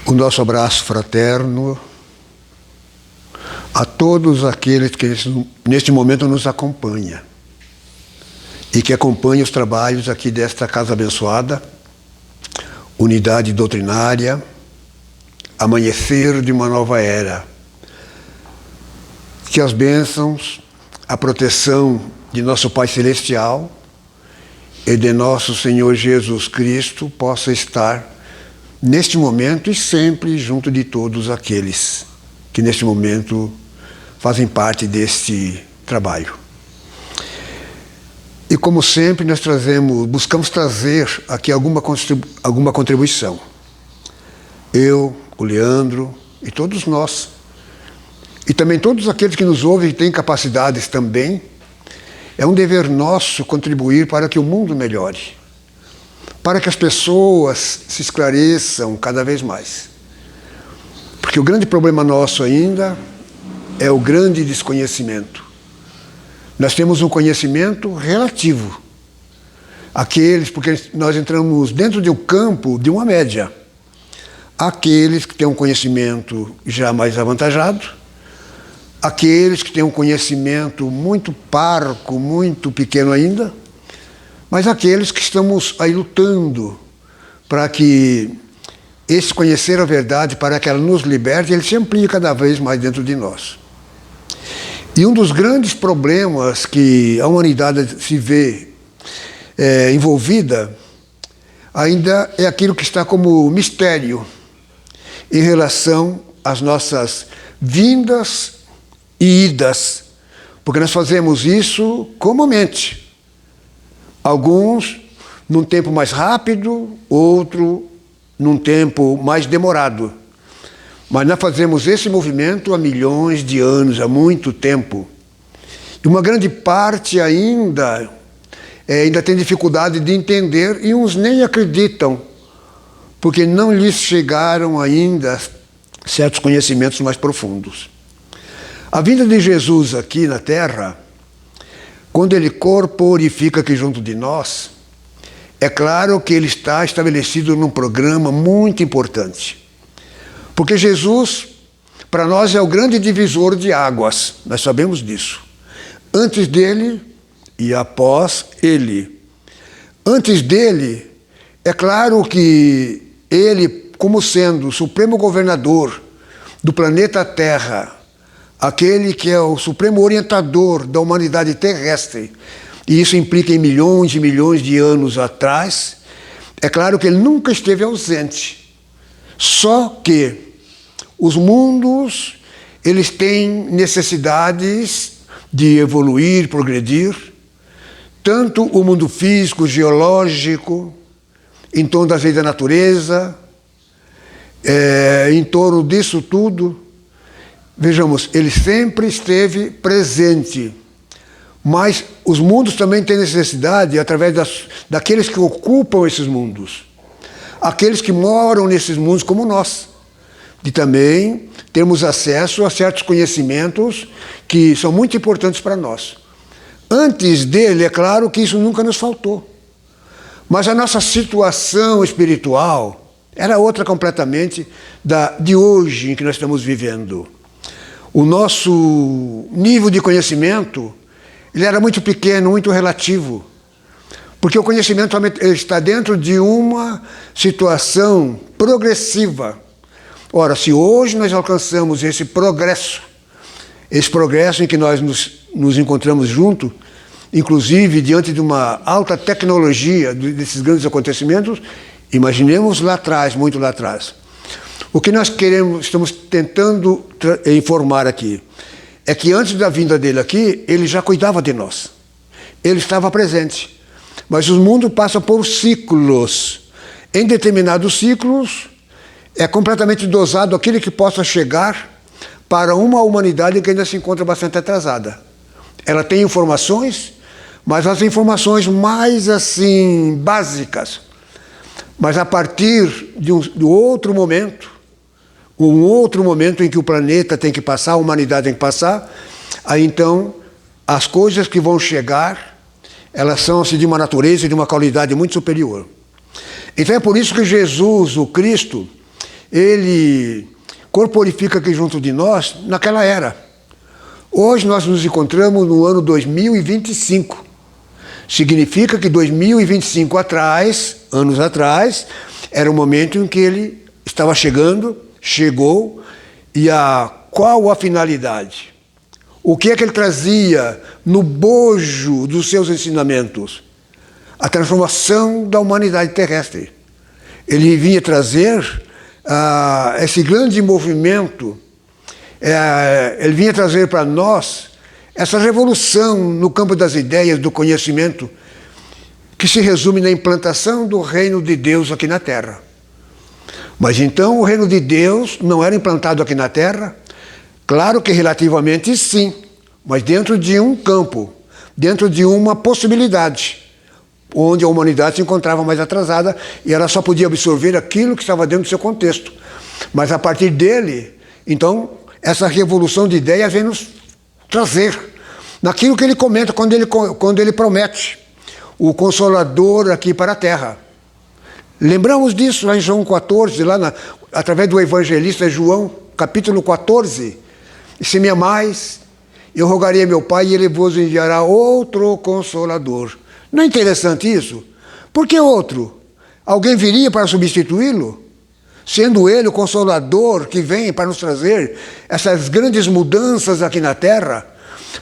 o nosso abraço fraterno a todos aqueles que neste momento nos acompanham e que acompanham os trabalhos aqui desta Casa Abençoada, Unidade Doutrinária, Amanhecer de uma Nova Era. Que as bênçãos, a proteção de nosso Pai Celestial e de nosso Senhor Jesus Cristo possa estar neste momento e sempre junto de todos aqueles que neste momento fazem parte deste trabalho. E como sempre nós buscamos trazer aqui alguma contribuição. Eu, o Leandro e todos nós, e também todos aqueles que nos ouvem e têm capacidades também, é um dever nosso contribuir para que o mundo melhore, para que as pessoas se esclareçam cada vez mais. Porque o grande problema nosso ainda é o grande desconhecimento. Nós temos um conhecimento relativo. Porque nós entramos dentro de um campo de uma média. Aqueles que têm um conhecimento já mais avantajado, aqueles que têm um conhecimento muito parco, muito pequeno ainda, mas aqueles que estamos aí lutando para que esse conhecer a verdade, para que ela nos liberte, ele se amplie cada vez mais dentro de nós. E um dos grandes problemas que a humanidade se vê envolvida ainda é aquilo que está como mistério em relação às nossas vindas e idas, porque nós fazemos isso comumente. Alguns num tempo mais rápido, outro num tempo mais demorado. Mas nós fazemos esse movimento há milhões de anos, há muito tempo. E uma grande parte ainda tem dificuldade de entender e uns nem acreditam, porque não lhes chegaram ainda certos conhecimentos mais profundos. A vinda de Jesus aqui na Terra, quando ele corporifica aqui junto de nós, é claro que ele está estabelecido num programa muito importante. Porque Jesus, para nós, é o grande divisor de águas, nós sabemos disso. Antes dele e após ele. Antes dele, é claro que ele, como sendo o supremo governador do planeta Terra, aquele que é o supremo orientador da humanidade terrestre, e isso implica em milhões e milhões de anos atrás, é claro que ele nunca esteve ausente. Só que os mundos, eles têm necessidades de evoluir, progredir, tanto o mundo físico, geológico, em torno das leis da natureza, em torno disso tudo. Vejamos, ele sempre esteve presente, mas os mundos também têm necessidade, através daqueles que ocupam esses mundos, aqueles que moram nesses mundos como nós, de também termos acesso a certos conhecimentos que são muito importantes para nós. Antes dele, é claro que isso nunca nos faltou, mas a nossa situação espiritual era outra completamente de hoje em que nós estamos vivendo. O nosso nível de conhecimento, ele era muito pequeno, muito relativo, porque o conhecimento está dentro de uma situação progressiva. Ora, se hoje nós alcançamos esse progresso em que nós nos encontramos juntos, inclusive diante de uma alta tecnologia desses grandes acontecimentos, imaginemos lá atrás, muito lá atrás. O que nós estamos tentando informar aqui, é que antes da vinda dele aqui, ele já cuidava de nós. Ele estava presente. Mas os mundos passam por ciclos. Em determinados ciclos, é completamente dosado aquele que possa chegar para uma humanidade que ainda se encontra bastante atrasada. Ela tem informações, mas as informações mais assim básicas. Mas a partir de outro momento, um outro momento em que o planeta tem que passar, a humanidade tem que passar, aí então as coisas que vão chegar, elas são assim, de uma natureza e de uma qualidade muito superior. Então é por isso que Jesus, o Cristo, ele corporifica aqui junto de nós naquela era. Hoje nós nos encontramos no ano 2025. Significa que 2025 anos atrás, era o momento em que ele estava chegou, e qual a finalidade? O que é que ele trazia no bojo dos seus ensinamentos? A transformação da humanidade terrestre. Ele vinha trazer esse grande movimento, ele vinha trazer para nós essa revolução no campo das ideias, do conhecimento, que se resume na implantação do reino de Deus aqui na Terra. Mas então o reino de Deus não era implantado aqui na Terra? Claro que relativamente sim, mas dentro de um campo, dentro de uma possibilidade, onde a humanidade se encontrava mais atrasada e ela só podia absorver aquilo que estava dentro do seu contexto. Mas a partir dele, então, essa revolução de ideias vem nos trazer naquilo que ele comenta quando ele promete o Consolador aqui para a Terra. Lembramos disso lá em João 14, através do evangelista João, capítulo 14. Se me amais, eu rogarei a meu Pai e ele vos enviará outro Consolador. Não é interessante isso? Por que outro? Alguém viria para substituí-lo? Sendo ele o Consolador que vem para nos trazer essas grandes mudanças aqui na Terra,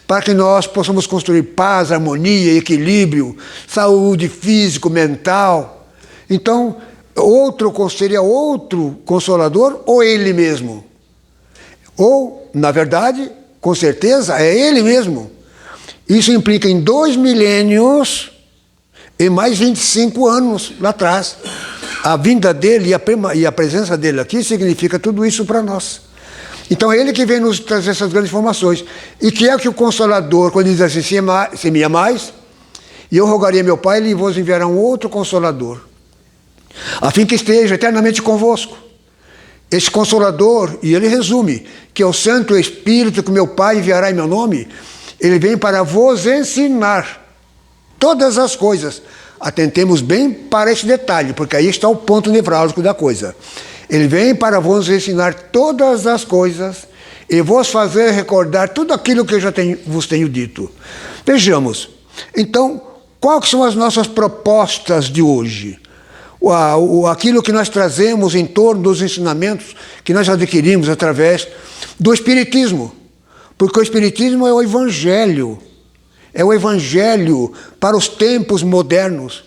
para que nós possamos construir paz, harmonia, equilíbrio, saúde físico, mental. Então, seria outro Consolador ou ele mesmo? Ou, na verdade, com certeza, é ele mesmo. Isso implica em 2 milênios e mais 25 anos lá atrás. A vinda dele e a presença dele aqui significa tudo isso para nós. Então é ele que vem nos trazer essas grandes informações. E que é que o Consolador, quando diz assim, se me amais, e eu rogarei a meu Pai, ele vos enviará um outro Consolador, a fim que esteja eternamente convosco. Esse Consolador, e ele resume, que é o Santo Espírito que meu Pai enviará em meu nome, ele vem para vos ensinar todas as coisas. Atentemos bem para esse detalhe, porque aí está o ponto nevrálgico da coisa. Ele vem para vos ensinar todas as coisas e vos fazer recordar tudo aquilo que eu já vos tenho dito. Vejamos, então, quais são as nossas propostas de hoje? Aquilo que nós trazemos em torno dos ensinamentos que nós adquirimos através do Espiritismo. Porque o Espiritismo é o Evangelho. É o Evangelho para os tempos modernos.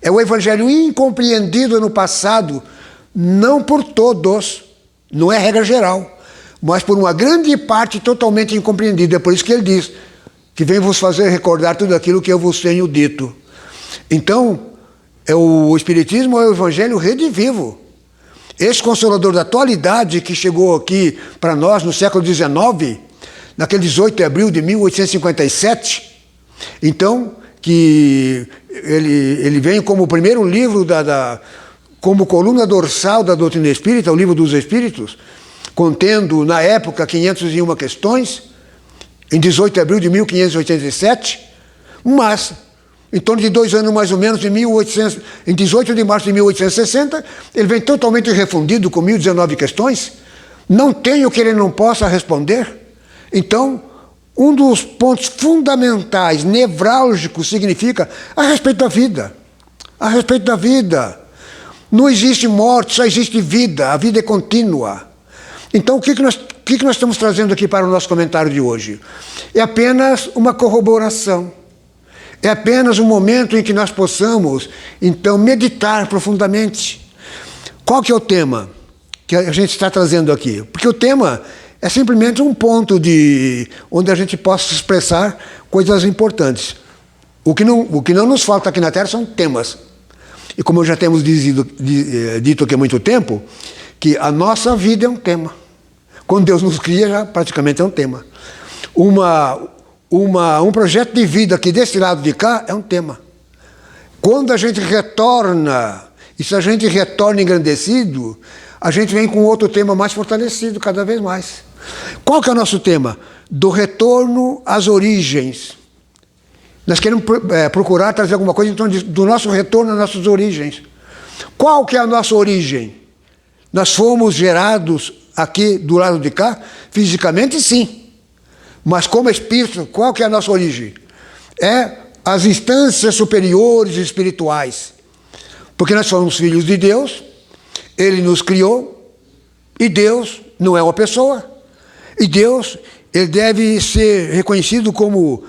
É o Evangelho incompreendido no passado, não por todos, não é regra geral, mas por uma grande parte totalmente incompreendida. É por isso que ele diz que vem vos fazer recordar tudo aquilo que eu vos tenho dito. Então, o Espiritismo é o Evangelho redivivo. Esse Consolador da atualidade que chegou aqui para nós no século XIX, naquele 18 de abril de 1857, então, que ele vem como o primeiro livro, como coluna dorsal da doutrina espírita, o Livro dos Espíritos, contendo, na época, 501 questões, em 18 de abril de 1587, mas, em torno de 2 anos mais ou menos, em 18 de março de 1860, ele vem totalmente refundido com 1019 questões. Não tem o que ele não possa responder. Então, um dos pontos fundamentais, nevrálgicos, significa a respeito da vida. A respeito da vida. Não existe morte, só existe vida. A vida é contínua. Então, o que nós estamos trazendo aqui para o nosso comentário de hoje? É apenas uma corroboração. É apenas um momento em que nós possamos, então, meditar profundamente. Qual que é o tema que a gente está trazendo aqui? Porque o tema é simplesmente um ponto onde a gente possa expressar coisas importantes. O que não nos falta aqui na Terra são temas. E como já temos dito aqui há muito tempo, que a nossa vida é um tema. Quando Deus nos cria, já praticamente é um tema. Um projeto de vida aqui desse lado de cá é um tema. Quando a gente retorna, e se a gente retorna engrandecido, a gente vem com outro tema mais fortalecido cada vez mais. Qual que é o nosso tema? Do retorno às origens. Nós queremos procurar trazer alguma coisa em torno do nosso retorno às nossas origens. Qual que é a nossa origem? Nós fomos gerados aqui do lado de cá, fisicamente sim. Mas como espírito, qual que é a nossa origem? É as instâncias superiores espirituais. Porque nós somos filhos de Deus, Ele nos criou, e Deus não é uma pessoa. E Deus, Ele deve ser reconhecido como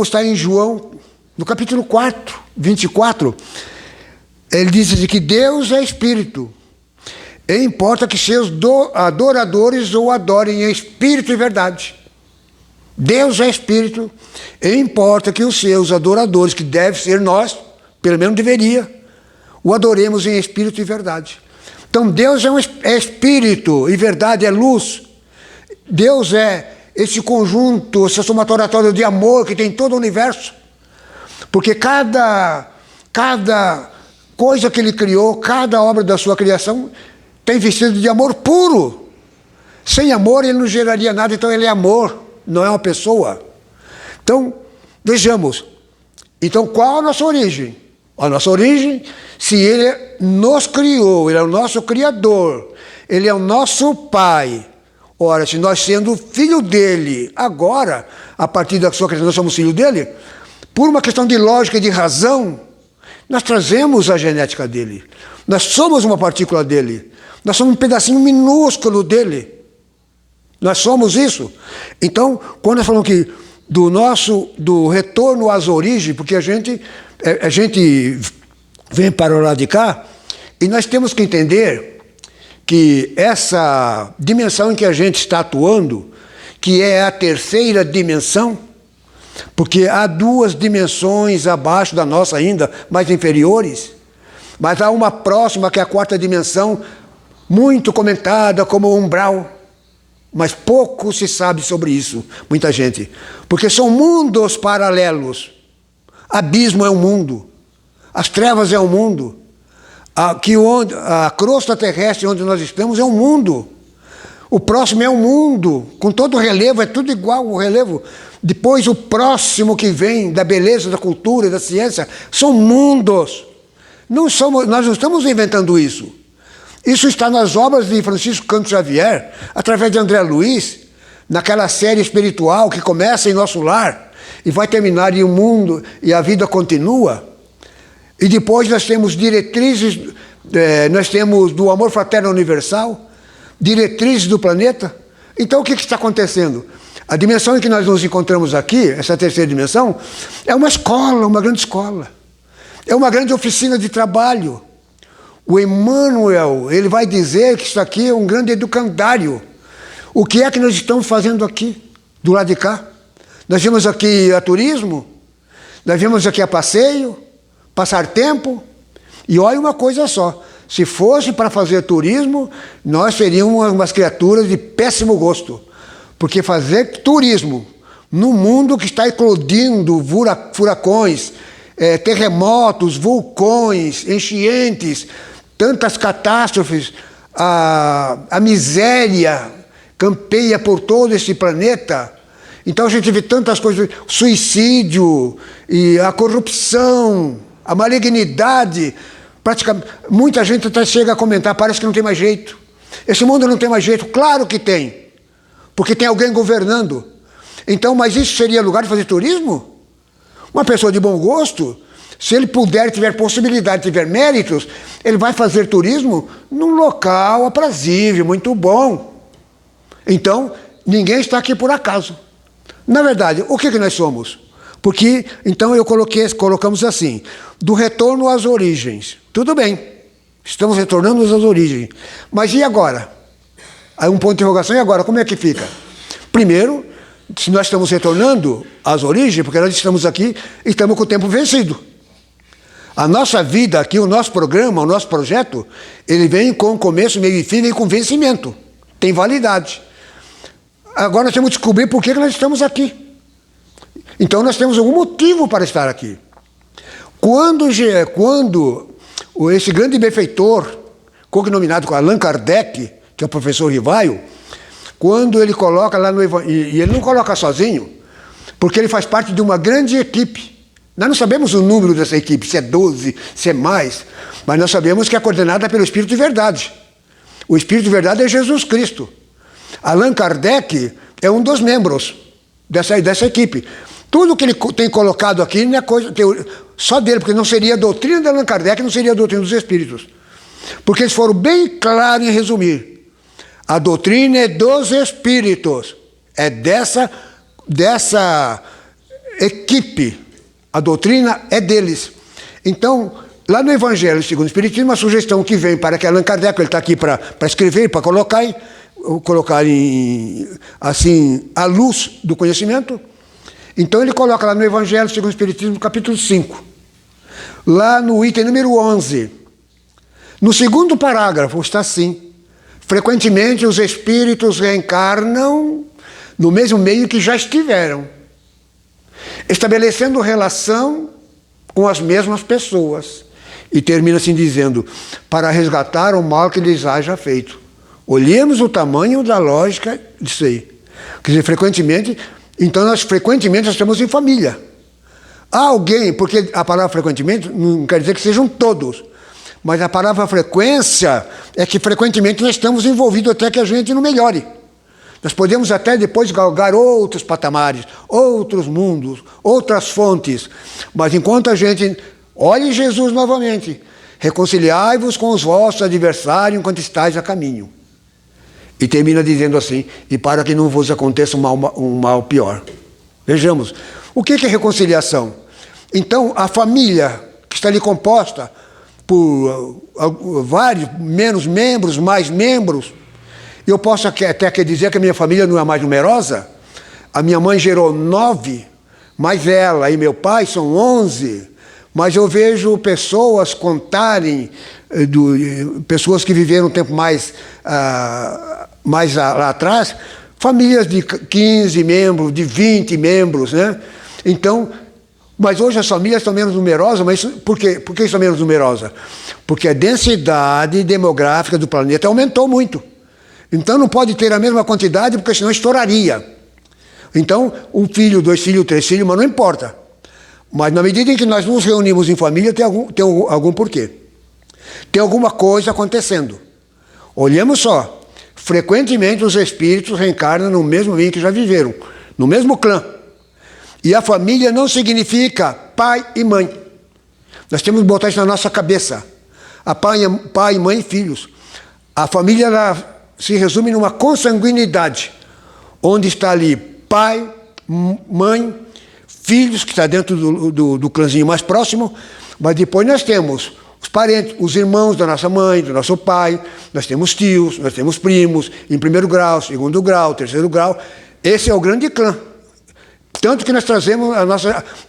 está em João, no capítulo 4, 24, ele diz assim, que Deus é espírito. E importa que seus adoradores o adorem em espírito e verdade. Deus é espírito, e importa que os seus adoradores, que deve ser nós, pelo menos deveria, o adoremos em espírito e verdade. Então Deus é espírito e verdade é luz. Deus é esse conjunto, essa somatória de amor que tem todo o universo. Porque cada coisa que Ele criou, cada obra da sua criação, tem vestido de amor puro. Sem amor Ele não geraria nada, então Ele é amor, não é uma pessoa. Então, vejamos. Então, qual a nossa origem? A nossa origem, se Ele nos criou, Ele é o nosso Criador, Ele é o nosso Pai. Ora, se nós sendo filho dEle, agora, a partir da sua criação, nós somos filho dEle, por uma questão de lógica e de razão, nós trazemos a genética dEle. Nós somos uma partícula dEle. Nós somos um pedacinho minúsculo dEle. Nós somos isso. Então, quando nós falamos que do retorno às origens, porque a gente vem para o lado de cá, e nós temos que entender que essa dimensão em que a gente está atuando, que é a terceira dimensão, porque há duas dimensões abaixo da nossa ainda, mais inferiores, mas há uma próxima, que é a quarta dimensão, muito comentada como umbral, mas pouco se sabe sobre isso, muita gente, porque são mundos paralelos. Abismo é um mundo, as trevas é um mundo, a crosta terrestre onde nós estamos é um mundo. O próximo é um mundo, com todo o relevo, é tudo igual o relevo. Depois o próximo que vem da beleza, da cultura e da ciência, são mundos. Nós não estamos inventando isso. Isso está nas obras de Francisco Canto Xavier, através de André Luiz, naquela série espiritual que começa em nosso lar e vai terminar em um mundo e a vida continua. E depois nós temos diretrizes, nós temos do amor fraterno universal, diretrizes do planeta. Então o que está acontecendo? A dimensão em que nós nos encontramos aqui, essa terceira dimensão, é uma escola, uma grande escola. É uma grande oficina de trabalho. O Emmanuel, ele vai dizer que isso aqui é um grande educandário. O que é que nós estamos fazendo aqui, do lado de cá? Nós viemos aqui a turismo, nós viemos aqui a passeio, passar tempo, e olha uma coisa só, se fosse para fazer turismo, nós seríamos umas criaturas de péssimo gosto, porque fazer turismo num mundo que está eclodindo furacões, terremotos, vulcões, enchentes, tantas catástrofes, a miséria campeia por todo esse planeta. Então a gente vê tantas coisas, suicídio, e a corrupção, a malignidade, praticamente, muita gente até chega a comentar, parece que não tem mais jeito. Esse mundo não tem mais jeito. Claro que tem, porque tem alguém governando. Então, mas isso seria lugar de fazer turismo? Uma pessoa de bom gosto, se ele puder, tiver possibilidade, tiver méritos, ele vai fazer turismo num local aprazível, muito bom. Então, ninguém está aqui por acaso. Na verdade, o que nós somos? Porque, então, colocamos assim, do retorno às origens. Tudo bem, estamos retornando às origens. Mas e agora? Aí um ponto de interrogação, e agora? Como é que fica? Primeiro, se nós estamos retornando às origens, porque nós estamos aqui e estamos com o tempo vencido. A nossa vida aqui, o nosso programa, o nosso projeto, ele vem com começo, meio e fim, vem com vencimento. Tem validade. Agora nós temos que descobrir por que nós estamos aqui. Então nós temos algum motivo para estar aqui. Quando esse grande benfeitor, cognominado com Allan Kardec, que é o professor Rivaio, quando ele coloca lá no Evangelho, e ele não coloca sozinho, porque ele faz parte de uma grande equipe Nós não sabemos o número dessa equipe, se é 12, se é mais, mas nós sabemos que é coordenada pelo Espírito de Verdade. O Espírito de Verdade é Jesus Cristo. Allan Kardec é um dos membros dessa equipe. Tudo que ele tem colocado aqui não é coisa só dele, porque não seria a doutrina de Allan Kardec, não seria a doutrina dos Espíritos. Porque eles foram bem claros em resumir. A doutrina é dos Espíritos. É dessa equipe. A doutrina é deles. Então, lá no Evangelho segundo o Espiritismo, uma sugestão que vem para que Allan Kardec, ele está aqui para escrever, para colocar assim, à luz do conhecimento. Então ele coloca lá no Evangelho segundo o Espiritismo, capítulo 5, lá no item número 11, no segundo parágrafo, está assim: frequentemente os espíritos reencarnam no mesmo meio que já estiveram, estabelecendo relação com as mesmas pessoas. E termina assim dizendo: para resgatar o mal que lhes haja feito. Olhemos o tamanho da lógica disso aí. Quer dizer, frequentemente nós estamos em família. Há alguém, porque a palavra frequentemente não quer dizer que sejam todos, mas a palavra frequência é que frequentemente nós estamos envolvidos até que a gente não melhore. Nós podemos até depois galgar outros patamares, outros mundos, outras fontes, mas enquanto a gente olhe Jesus novamente, reconciliai-vos com os vossos adversários enquanto estáis a caminho. E termina dizendo assim: e para que não vos aconteça um mal pior. Vejamos, o que é reconciliação? Então, a família que está ali composta por vários, menos membros, mais membros, eu posso até dizer que a minha família não é mais numerosa. A minha mãe gerou 9, mas ela e meu pai são 11. Mas eu vejo pessoas contarem, pessoas que viveram um tempo mais lá atrás, famílias de 15 membros, de 20 membros, né? Então, mas hoje as famílias estão menos numerosas, mas por que estão menos numerosas? Porque a densidade demográfica do planeta aumentou muito. Então não pode ter a mesma quantidade, porque senão estouraria. Então, 1 filho, 2 filhos, 3 filhos, mas não importa. Mas na medida em que nós nos reunimos em família, tem algum porquê. Tem alguma coisa acontecendo. Olhemos só. Frequentemente os espíritos reencarnam no mesmo meio que já viveram, no mesmo clã. E a família não significa pai e mãe. Nós temos que botar isso na nossa cabeça. Pai, mãe e filhos. A família ela se resume numa consanguinidade, onde está ali pai, mãe, filhos, que está dentro do clãzinho mais próximo, mas depois nós temos os parentes, os irmãos da nossa mãe, do nosso pai, nós temos tios, nós temos primos, em 1º grau, 2º grau, 3º grau. Esse é o grande clã. Tanto que nós trazemos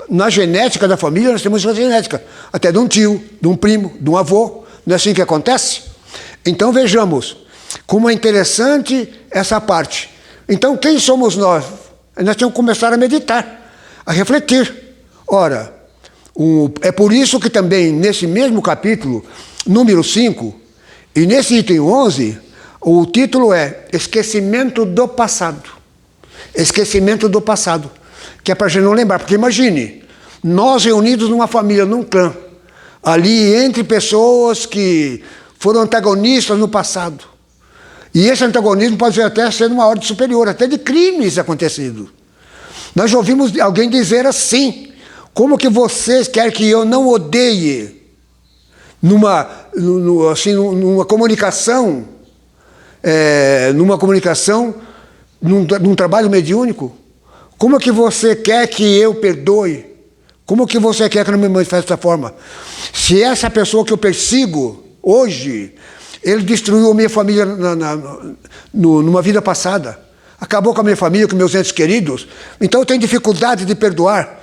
na genética da família, nós temos a genética, até de um tio, de um primo, de um avô. Não é assim que acontece? Então vejamos como é interessante essa parte. Então quem somos nós? Nós temos que começar a meditar, a refletir. Ora, é por isso que também nesse mesmo capítulo, número 5, e nesse item 11, o título é Esquecimento do Passado. Esquecimento do passado. Que é para a gente não lembrar. Porque imagine, nós reunidos numa família, num clã, ali entre pessoas que foram antagonistas no passado. E esse antagonismo pode até ser numa ordem superior, até de crimes acontecidos. Nós já ouvimos alguém dizer assim: como que vocês querem que eu não odeie numa comunicação, num trabalho mediúnico? Como que você quer que eu perdoe? Como que você quer que eu não me manifeste dessa forma? Se essa pessoa que eu persigo hoje, ele destruiu a minha família numa vida passada, acabou com a minha família, com meus entes queridos, então eu tenho dificuldade de perdoar.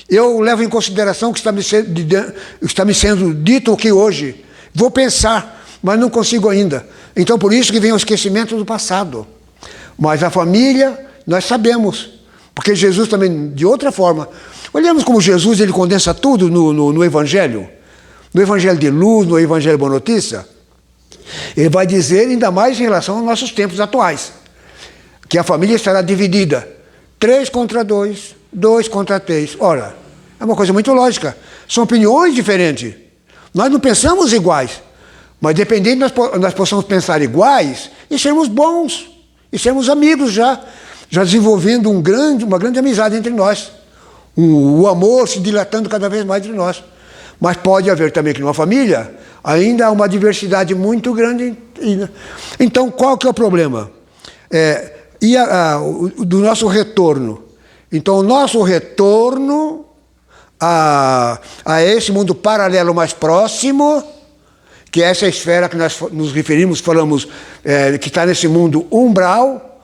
Eu levo em consideração o que está me sendo dito aqui hoje. Vou pensar, mas não consigo ainda. Então por isso que vem o esquecimento do passado. Mas a família, nós sabemos, porque Jesus também, de outra forma, olhamos como Jesus ele condensa tudo no Evangelho, no Evangelho de luz, no Evangelho Boa Notícia. Ele vai dizer ainda mais em relação aos nossos tempos atuais, que a família estará dividida, 3 contra 2, 2 contra 3. Ora, É uma coisa muito lógica. São opiniões diferentes. Nós não pensamos iguais. Mas dependendo, nós possamos pensar iguais e sermos bons. E sermos amigos já desenvolvendo uma grande amizade entre nós. O amor se dilatando cada vez mais entre nós. Mas pode haver também que numa família ainda há uma diversidade muito grande. Então, qual que é o problema? Do nosso retorno. Então, o nosso retorno a esse mundo paralelo mais próximo, que é essa esfera que nós nos referimos, falamos, que está nesse mundo umbral,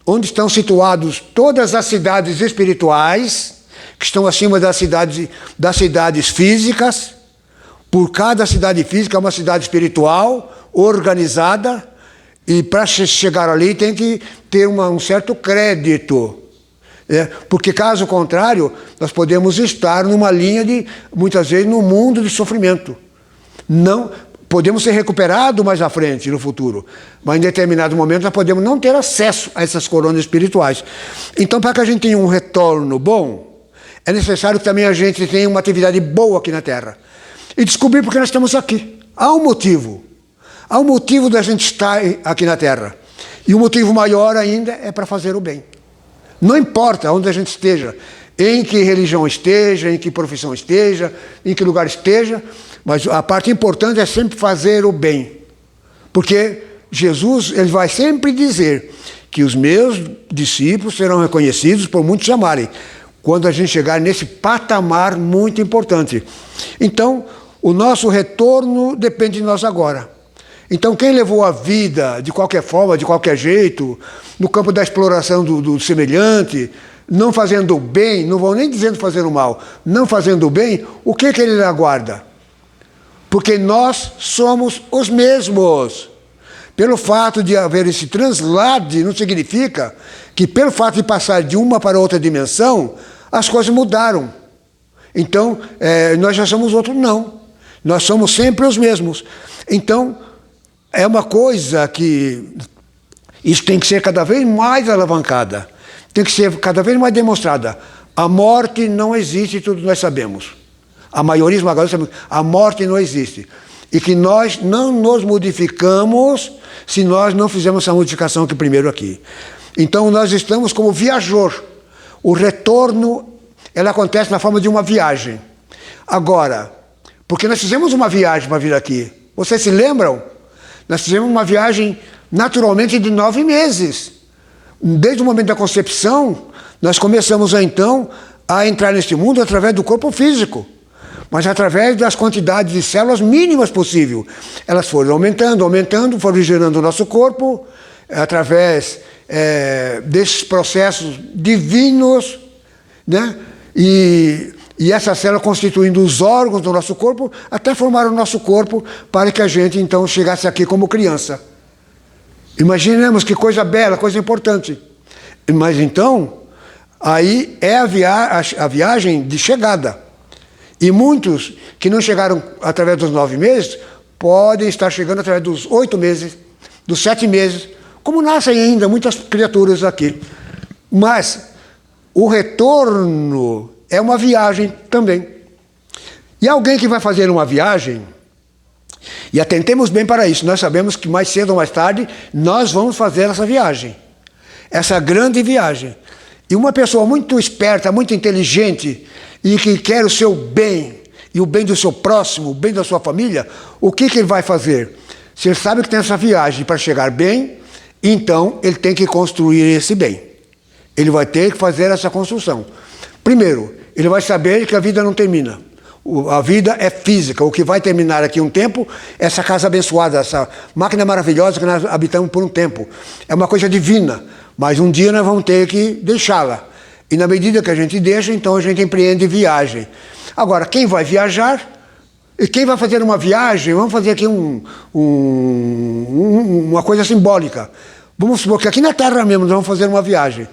onde estão situados todas as cidades espirituais, que estão acima das cidades físicas. Por cada cidade física é uma cidade espiritual, organizada, e para chegar ali tem que ter um certo crédito. Porque caso contrário, nós podemos estar numa linha muitas vezes, num mundo de sofrimento. Não, podemos ser recuperados mais à frente, no futuro, mas em determinado momento nós podemos não ter acesso a essas coronas espirituais. Então, para que a gente tenha um retorno bom, é necessário que também a gente tenha uma atividade boa aqui na Terra. E descobrir porque nós estamos aqui. Há um motivo. Há um motivo da gente estar aqui na Terra. E o motivo maior ainda é para fazer o bem. Não importa onde a gente esteja, em que religião esteja, em que profissão esteja, em que lugar esteja, mas a parte importante é sempre fazer o bem. Porque Jesus, ele vai sempre dizer que os meus discípulos serão reconhecidos por muitos chamarem, quando a gente chegar nesse patamar muito importante. Então, o nosso retorno depende de nós agora. Então, quem levou a vida de qualquer forma, de qualquer jeito, no campo da exploração do semelhante, não fazendo o bem, não vou nem dizendo fazer o mal, não fazendo o bem, o que ele aguarda? Porque nós somos os mesmos. Pelo fato de haver esse translade, não significa que pelo fato de passar de uma para outra dimensão, as coisas mudaram. Então, nós já somos outros, não. Nós somos sempre os mesmos. Então, é uma coisa que isso tem que ser cada vez mais alavancada, tem que ser cada vez mais demonstrada. A morte não existe, tudo nós sabemos. A maioria esmagadora sabe, a morte não existe. E que nós não nos modificamos se nós não fizermos essa modificação aqui primeiro aqui. Então nós estamos como viajor. O retorno, ela acontece na forma de uma viagem. Agora, porque nós fizemos uma viagem para vir aqui. Vocês se lembram? Nós fizemos uma viagem naturalmente de 9 meses. Desde o momento da concepção, nós começamos então a entrar neste mundo através do corpo físico, mas através das quantidades de células mínimas possível. Elas foram aumentando, foram gerando o nosso corpo, através desses processos divinos, né? E essa célula constituindo os órgãos do nosso corpo, até formar o nosso corpo para que a gente então chegasse aqui como criança. Imaginemos que coisa bela, coisa importante. Mas então, aí é a viagem de chegada. E muitos que não chegaram através dos 9 meses, podem estar chegando através dos 8 meses, dos 7 meses, como nascem ainda muitas criaturas aqui. Mas o retorno é uma viagem também. E alguém que vai fazer uma viagem, e atentemos bem para isso, nós sabemos que mais cedo ou mais tarde nós vamos fazer essa viagem, essa grande viagem. E uma pessoa muito esperta, muito inteligente, e que quer o seu bem, e o bem do seu próximo, o bem da sua família, o que ele vai fazer? Se ele sabe que tem essa viagem para chegar bem, então ele tem que construir esse bem. Ele vai ter que fazer essa construção. Primeiro, ele vai saber que a vida não termina. A vida é física. O que vai terminar aqui um tempo, essa casa abençoada, essa máquina maravilhosa que nós habitamos por um tempo. É uma coisa divina, mas um dia nós vamos ter que deixá-la. E na medida que a gente deixa, então a gente empreende viagem. Agora, quem vai viajar, e quem vai fazer uma viagem, vamos fazer aqui uma coisa simbólica. Vamos supor que aqui na Terra mesmo nós vamos fazer uma viagem.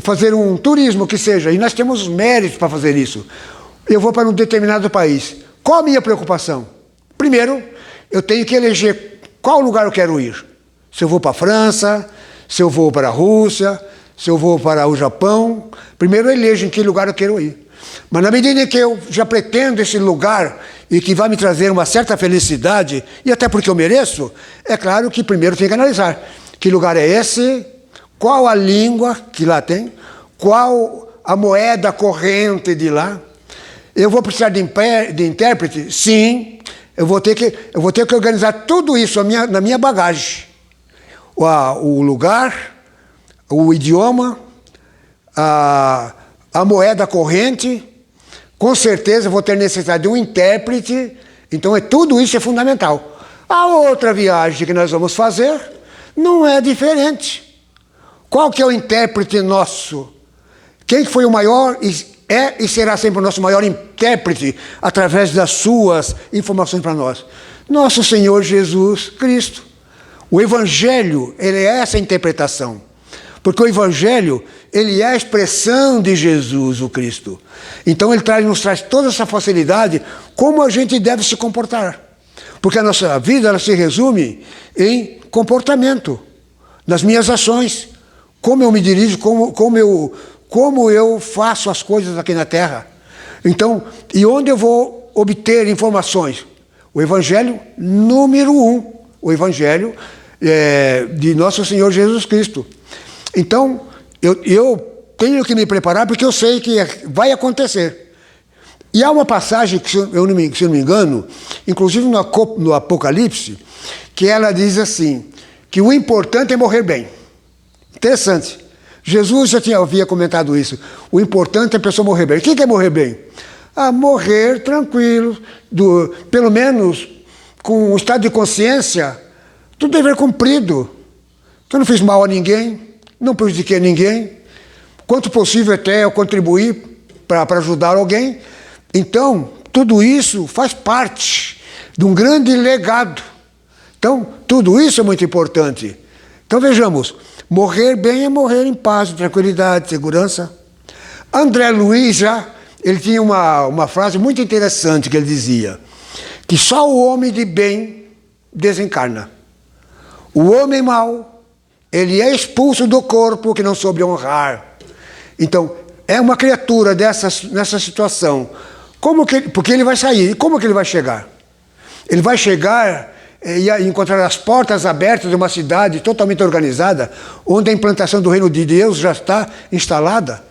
Fazer um turismo que seja, e nós temos os méritos para fazer isso. Eu vou para um determinado país. Qual a minha preocupação? Primeiro, eu tenho que eleger qual lugar eu quero ir. Se eu vou para a França, se eu vou para a Rússia, se eu vou para o Japão. Primeiro eu elejo em que lugar eu quero ir. Mas na medida em que eu já pretendo esse lugar e que vai me trazer uma certa felicidade, e até porque eu mereço, é claro que primeiro tem que analisar que lugar é esse, qual a língua que lá tem, qual a moeda corrente de lá. Eu vou precisar de intérprete? Sim. Eu vou ter que organizar tudo isso na minha bagagem. O lugar, o idioma, a moeda corrente, com certeza eu vou ter necessidade de um intérprete, então tudo isso é fundamental. A outra viagem que nós vamos fazer não é diferente. Qual que é o intérprete nosso? Quem foi o maior e será sempre o nosso maior intérprete através das suas informações para nós? Nosso Senhor Jesus Cristo. O Evangelho, ele é essa interpretação. Porque o Evangelho, ele é a expressão de Jesus, o Cristo. Então ele nos traz toda essa facilidade como a gente deve se comportar. Porque a nossa vida, ela se resume em comportamento, nas minhas ações, como eu me dirijo, como eu faço as coisas aqui na Terra. Então, e onde eu vou obter informações? O Evangelho número 1, o Evangelho de Nosso Senhor Jesus Cristo. Então, eu tenho que me preparar porque eu sei que vai acontecer. E há uma passagem, se eu não me engano, inclusive no Apocalipse, que ela diz assim, que o importante é morrer bem. Interessante. Jesus já havia comentado isso. O importante é a pessoa morrer bem. O que é morrer bem? Morrer tranquilo, pelo menos com um estado de consciência, tudo dever cumprido. Eu não fiz mal a ninguém, não prejudiquei ninguém. Quanto possível até eu contribuir para ajudar alguém. Então, tudo isso faz parte de um grande legado. Então, tudo isso é muito importante. Então, vejamos, morrer bem é morrer em paz, tranquilidade, segurança. André Luiz ele tinha uma frase muito interessante que ele dizia, que só o homem de bem desencarna. O homem mau, ele é expulso do corpo que não soube honrar. Então, é uma criatura nessa situação. Porque ele vai sair. E como que ele vai chegar? Ele vai chegar e encontrar as portas abertas de uma cidade totalmente organizada, onde a implantação do reino de Deus já está instalada.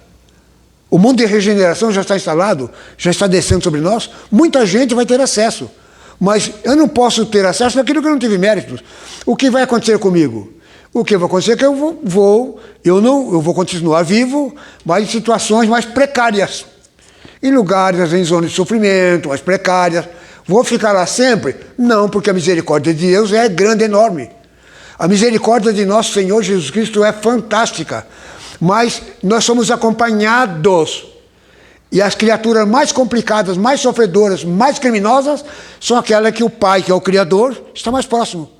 O mundo de regeneração já está instalado, já está descendo sobre nós. Muita gente vai ter acesso. Mas eu não posso ter acesso naquilo que eu não tive méritos. O que vai acontecer comigo? O que vai acontecer é que eu vou continuar vivo, mas em situações mais precárias. Em lugares, em zonas de sofrimento, mais precárias. Vou ficar lá sempre? Não, porque a misericórdia de Deus é grande, enorme. A misericórdia de nosso Senhor Jesus Cristo é fantástica. Mas nós somos acompanhados. E as criaturas mais complicadas, mais sofredoras, mais criminosas, são aquelas que o Pai, que é o Criador, está mais próximo.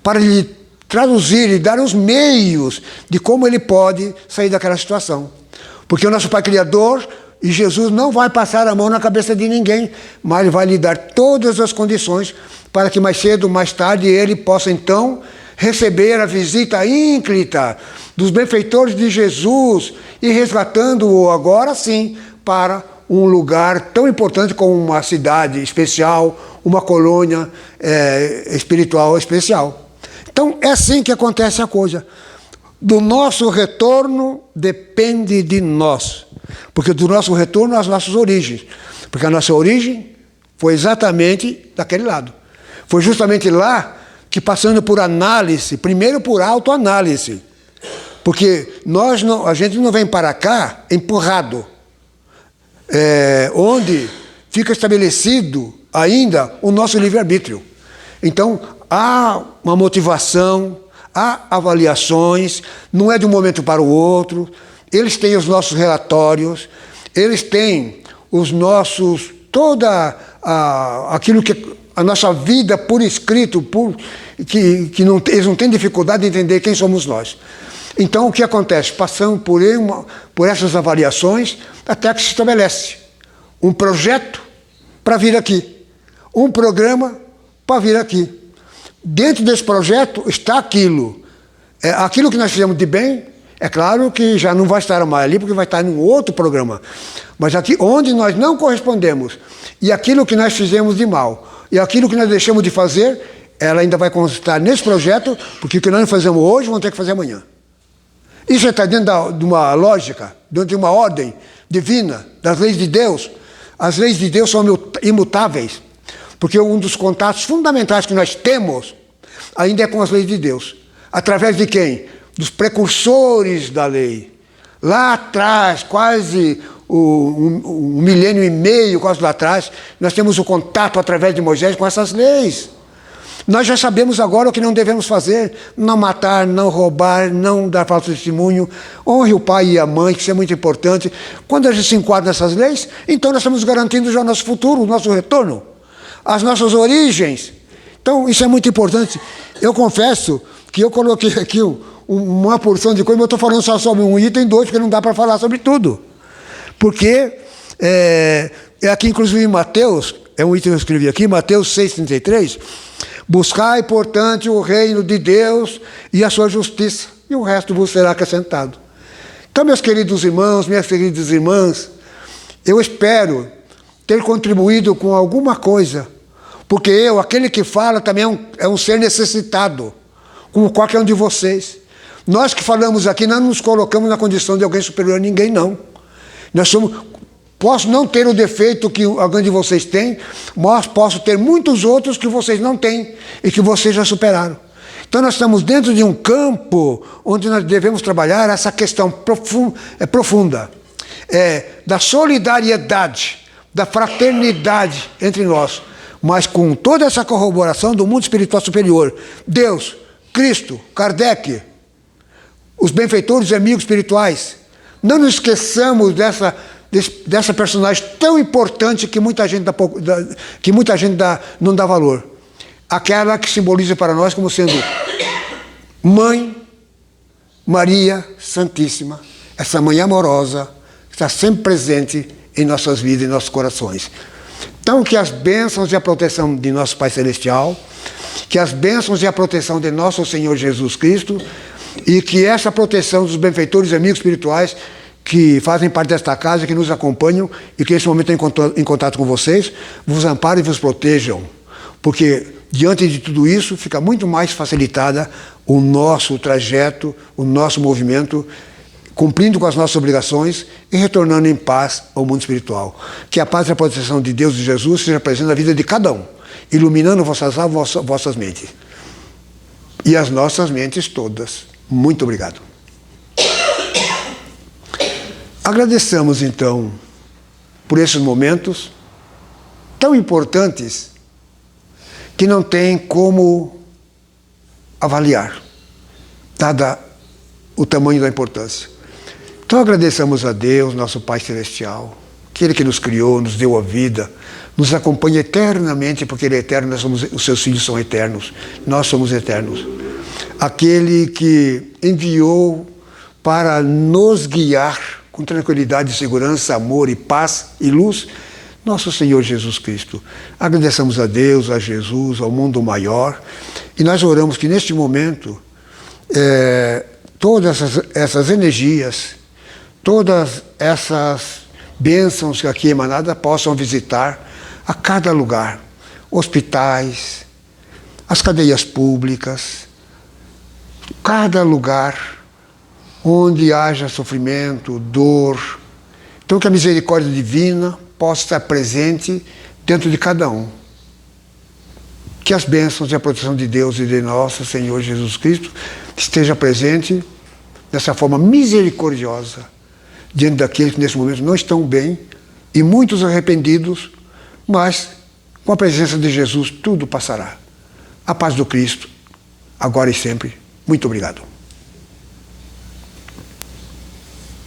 Para lhe traduzir e dar os meios de como ele pode sair daquela situação. Porque o nosso Pai Criador, e Jesus não vai passar a mão na cabeça de ninguém, mas ele vai lhe dar todas as condições para que mais cedo, mais tarde, ele possa então receber a visita ínclita dos benfeitores de Jesus e resgatando-o agora sim para um lugar tão importante como uma cidade especial, uma colônia espiritual especial. Então é assim que acontece a coisa. Do nosso retorno depende de nós. Porque do nosso retorno às nossas origens. Porque a nossa origem foi exatamente daquele lado. Foi justamente lá que, passando por análise, primeiro por autoanálise. Porque a gente não vem para cá empurrado. Onde fica estabelecido ainda o nosso livre-arbítrio. Então, há uma motivação, há avaliações, não é de um momento para o outro. Eles têm os nossos relatórios, eles têm os nossos, aquilo que a nossa vida por escrito, eles não têm dificuldade de entender quem somos nós. Então, o que acontece? Passamos por essas avaliações até que se estabelece um projeto para vir aqui, um programa para vir aqui. Dentro desse projeto está aquilo que nós fizemos de bem, É claro que já não vai estar mais ali, porque vai estar em um outro programa. Mas aqui onde nós não correspondemos, e aquilo que nós fizemos de mal, e aquilo que nós deixamos de fazer, ela ainda vai constar nesse projeto, porque o que nós não fazemos hoje, vamos ter que fazer amanhã. Isso está dentro de uma lógica, dentro de uma ordem divina, das leis de Deus. As leis de Deus são imutáveis, porque um dos contatos fundamentais que nós temos ainda é com as leis de Deus. Através de quem? Dos precursores da lei. Lá atrás, quase um milênio e meio, quase lá atrás, nós temos o contato através de Moisés com essas leis. Nós já sabemos agora o que não devemos fazer: não matar, não roubar, não dar falso testemunho, honre o pai e a mãe, que isso é muito importante. Quando a gente se enquadra nessas leis, então nós estamos garantindo já o nosso futuro, o nosso retorno, as nossas origens. Então isso é muito importante. Eu confesso que eu coloquei aqui uma porção de coisa, mas eu estou falando só sobre um item, dois, porque não dá para falar sobre tudo. Porque aqui inclusive em Mateus, é um item que eu escrevi aqui, Mateus 6,33, buscai, portanto, o reino de Deus e a sua justiça, e o resto vos será acrescentado. Então, meus queridos irmãos, minhas queridas irmãs, eu espero ter contribuído com alguma coisa, porque eu, aquele que fala, também é um ser necessitado, como qualquer um de vocês. Nós que falamos aqui, não nos colocamos na condição de alguém superior a ninguém, não. Posso não ter o defeito que alguém de vocês tem, mas posso ter muitos outros que vocês não têm e que vocês já superaram. Então nós estamos dentro de um campo onde nós devemos trabalhar essa questão profunda, da solidariedade, da fraternidade entre nós, mas com toda essa corroboração do mundo espiritual superior. Deus, Cristo, Kardec, os benfeitores e amigos espirituais. Não nos esqueçamos dessa personagem tão importante que muita gente não dá valor. Aquela que simboliza para nós como sendo Mãe Maria Santíssima, essa mãe amorosa, que está sempre presente em nossas vidas e nossos corações. Então, que as bênçãos e a proteção de nosso Pai Celestial, que as bênçãos e a proteção de nosso Senhor Jesus Cristo, e que essa proteção dos benfeitores e amigos espirituais que fazem parte desta casa, que nos acompanham e que nesse momento estão em contato com vocês, vos amparem e vos protejam, porque diante de tudo isso fica muito mais facilitada o nosso trajeto, o nosso movimento, cumprindo com as nossas obrigações e retornando em paz ao mundo espiritual. Que a paz e a proteção de Deus e de Jesus seja presente na vida de cada um, iluminando vossas almas, vossas mentes. E as nossas mentes todas. Muito obrigado. Agradeçamos, então, por esses momentos tão importantes que não tem como avaliar, dada o tamanho da importância. Então, agradeçamos a Deus, nosso Pai Celestial, aquele que nos criou, nos deu a vida, nos acompanha eternamente, porque Ele é eterno, nós somos, os seus filhos são eternos, nós somos eternos. Aquele que enviou para nos guiar com tranquilidade, segurança, amor e paz e luz, nosso Senhor Jesus Cristo. Agradecemos a Deus, a Jesus, ao mundo maior, e nós oramos que neste momento todas essas energias, todas essas bênçãos que aqui emanadas possam visitar a cada lugar, hospitais, as cadeias públicas, cada lugar onde haja sofrimento, dor. Então que a misericórdia divina possa estar presente dentro de cada um. Que as bênçãos e a proteção de Deus e de nosso Senhor Jesus Cristo esteja presente dessa forma misericordiosa diante daqueles que nesse momento não estão bem e muitos arrependidos, mas com a presença de Jesus tudo passará. A paz do Cristo, agora e sempre. Muito obrigado.